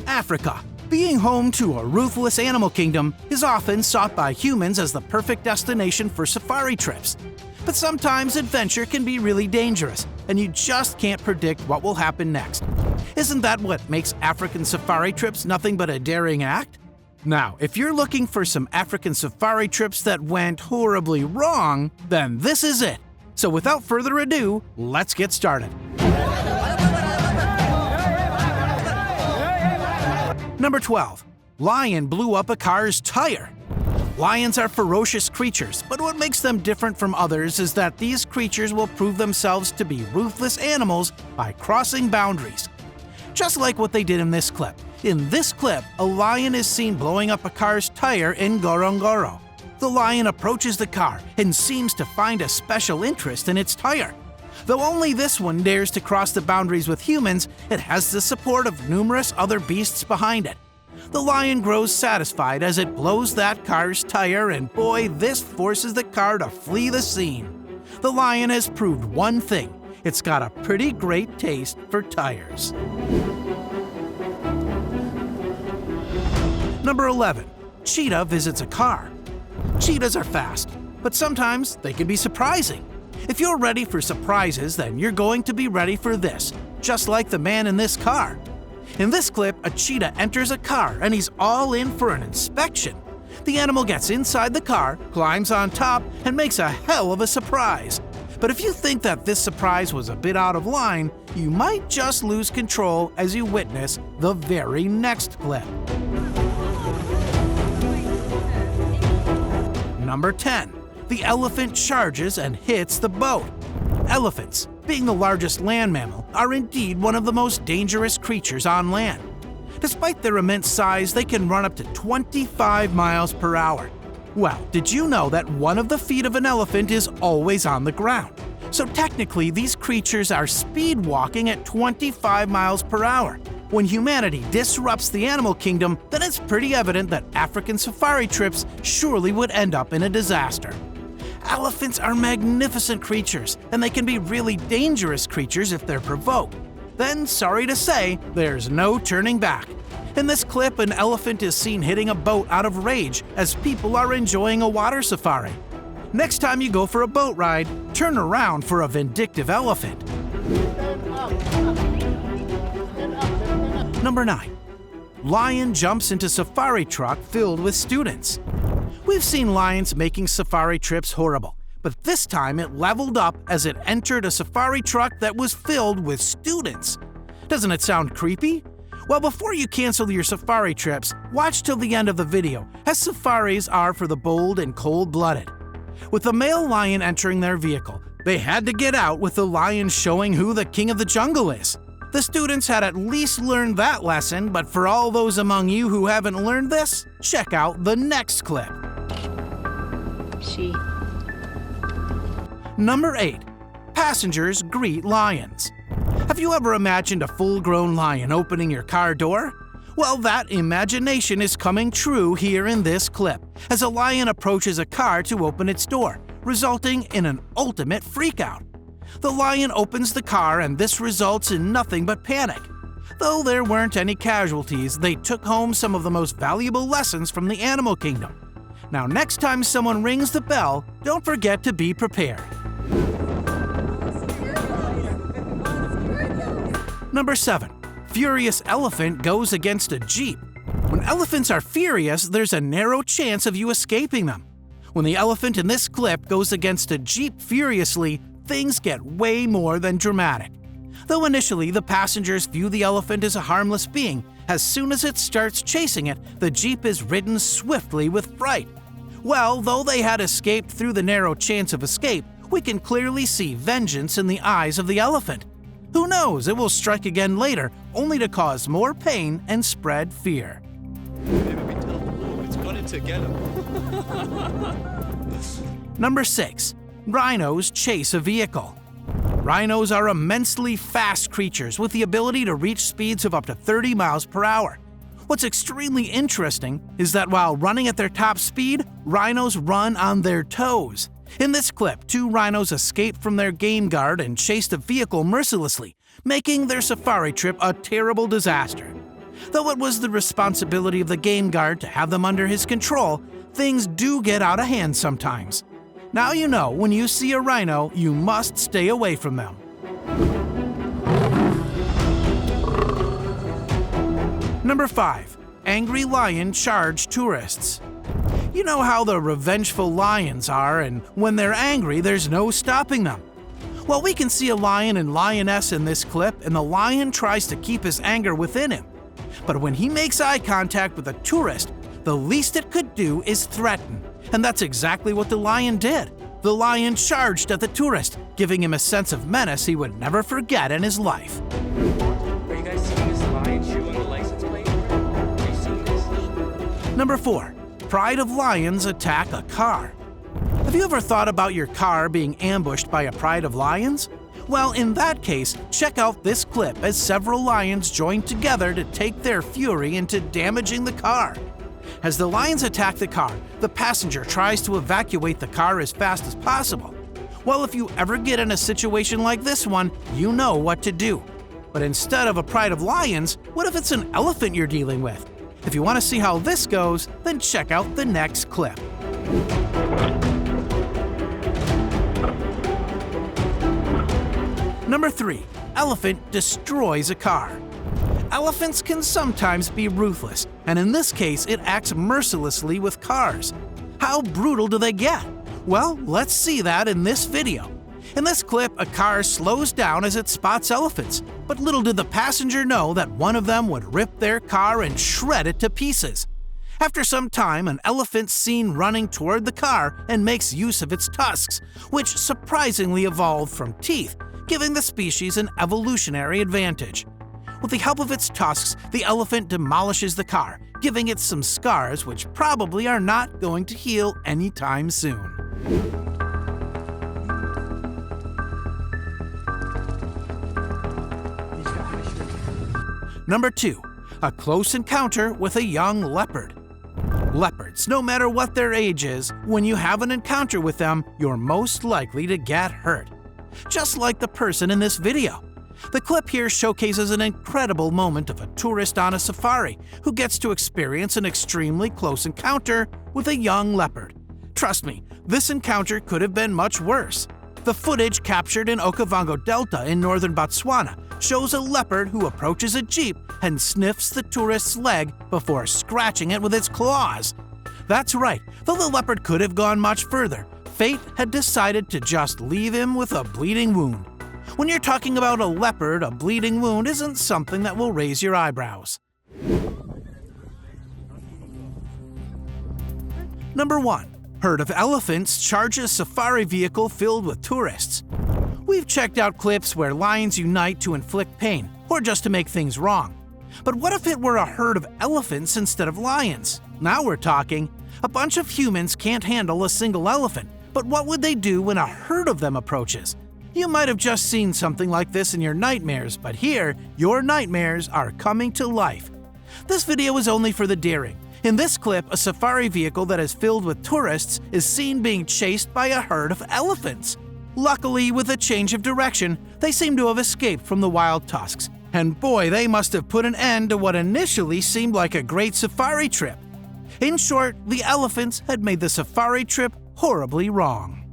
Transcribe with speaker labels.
Speaker 1: Africa. Being home to a ruthless animal kingdom is often sought by humans as the perfect destination for safari trips. But sometimes adventure can be really dangerous, and you just can't predict what will happen next. Isn't that what makes African safari trips nothing but a daring act? Now, if you're looking for some African safari trips that went horribly wrong, then this is it. So without further ado, let's get started. Number 12. Lion blew up a car's tire. Lions are ferocious creatures, but what makes them different from others is that these creatures will prove themselves to be ruthless animals by crossing boundaries. Just like what they did in this clip. In this clip, a lion is seen blowing up a car's tire in Ngorongoro. The lion approaches the car and seems to find a special interest in its tire. Though only this one dares to cross the boundaries with humans, it has the support of numerous other beasts behind it. The lion grows satisfied as it blows that car's tire, and boy, this forces the car to flee the scene. The lion has proved one thing: it's got a pretty great taste for tires. Number 11. Cheetah visits a car. Cheetahs are fast, but sometimes they can be surprising. If you're ready for surprises, then you're going to be ready for this, just like the man in this car. In this clip, a cheetah enters a car and he's all in for an inspection. The animal gets inside the car, climbs on top, and makes a hell of a surprise. But if you think that this surprise was a bit out of line, you might just lose control as you witness the very next clip. Number 10. The elephant charges and hits the boat. Elephants, being the largest land mammal, are indeed one of the most dangerous creatures on land. Despite their immense size, they can run up to 25 miles per hour. Well, did you know that one of the feet of an elephant is always on the ground? So technically, these creatures are speed walking at 25 miles per hour. When humanity disrupts the animal kingdom, then it's pretty evident that African safari trips surely would end up in a disaster. Elephants are magnificent creatures, and they can be really dangerous creatures if they're provoked. Then, sorry to say, there's no turning back. In this clip, an elephant is seen hitting a boat out of rage as people are enjoying a water safari. Next time you go for a boat ride, turn around for a vindictive elephant. Number 9. Lion jumps into safari truck filled with students. We've seen lions making safari trips horrible, but this time it leveled up as it entered a safari truck that was filled with students. Doesn't it sound creepy? Well, before you cancel your safari trips, watch till the end of the video, as safaris are for the bold and cold-blooded. With the male lion entering their vehicle, they had to get out with the lion showing who the king of the jungle is. The students had at least learned that lesson, but for all those among you who haven't learned this, check out the next clip. Number 8. Passengers greet lions. Have you ever imagined a full-grown lion opening your car door? Well, that imagination is coming true here in this clip, as a lion approaches a car to open its door, resulting in an ultimate freakout. The lion opens the car, and this results in nothing but panic. Though there weren't any casualties, they took home some of the most valuable lessons from the animal kingdom. Now, next time someone rings the bell, don't forget to be prepared. Number 7. Furious elephant goes against a jeep. When elephants are furious, there's a narrow chance of you escaping them. When the elephant in this clip goes against a jeep furiously, things get way more than dramatic. Though initially the passengers view the elephant as a harmless being, as soon as it starts chasing it, the jeep is ridden swiftly with fright. Well, though they had escaped through the narrow chance of escape, we can clearly see vengeance in the eyes of the elephant. Who knows, it will strike again later, only to cause more pain and spread fear. Number 6. Rhinos chase a vehicle. Rhinos are immensely fast creatures with the ability to reach speeds of up to 30 miles per hour. What's extremely interesting is that while running at their top speed, rhinos run on their toes. In this clip, 2 rhinos escaped from their game guard and chased a vehicle mercilessly, making their safari trip a terrible disaster. Though it was the responsibility of the game guard to have them under his control, things do get out of hand sometimes. Now you know when you see a rhino, you must stay away from them. Number 5. Angry lion charge tourists. You know how the revengeful lions are, and when they're angry, there's no stopping them. Well, we can see a lion and lioness in this clip, and the lion tries to keep his anger within him. But when he makes eye contact with a tourist, the least it could do is threaten. And that's exactly what the lion did. The lion charged at the tourist, giving him a sense of menace he would never forget in his life.
Speaker 2: Are you guys seeing this lion shoe on the license plate? Are you seeing this?
Speaker 1: Number 4. Pride of lions attack a car. Have you ever thought about your car being ambushed by a pride of lions? Well, in that case, check out this clip as several lions join together to take their fury into damaging the car. As the lions attack the car, the passenger tries to evacuate the car as fast as possible. Well, if you ever get in a situation like this one, you know what to do. But instead of a pride of lions, what if it's an elephant you're dealing with? If you want to see how this goes, then check out the next clip. Number 3. Elephant destroys a car. Elephants can sometimes be ruthless, and in this case, it acts mercilessly with cars. How brutal do they get? Well, let's see that in this video. In this clip, a car slows down as it spots elephants, but little did the passenger know that one of them would rip their car and shred it to pieces. After some time, an elephant's seen running toward the car and makes use of its tusks, which surprisingly evolved from teeth, giving the species an evolutionary advantage. With the help of its tusks, the elephant demolishes the car, giving it some scars which probably are not going to heal anytime soon. Number 2. A close encounter with a young leopard. Leopards, no matter what their age is, when you have an encounter with them, you're most likely to get hurt. Just like the person in this video. The clip here showcases an incredible moment of a tourist on a safari who gets to experience an extremely close encounter with a young leopard. Trust me, this encounter could have been much worse. The footage captured in Okavango Delta in northern Botswana shows a leopard who approaches a jeep and sniffs the tourist's leg before scratching it with its claws. That's right, though the leopard could have gone much further, fate had decided to just leave him with a bleeding wound. When you're talking about a leopard, a bleeding wound isn't something that will raise your eyebrows. Number 1. Herd of elephants charges safari vehicle filled with tourists. We've checked out clips where lions unite to inflict pain, or just to make things wrong. But what if it were a herd of elephants instead of lions? Now we're talking. A bunch of humans can't handle a single elephant, but what would they do when a herd of them approaches? You might have just seen something like this in your nightmares, but here, your nightmares are coming to life. This video is only for the daring. In this clip, a safari vehicle that is filled with tourists is seen being chased by a herd of elephants. Luckily, with a change of direction, they seem to have escaped from the wild tusks. And boy, they must have put an end to what initially seemed like a great safari trip. In short, the elephants had made the safari trip horribly wrong.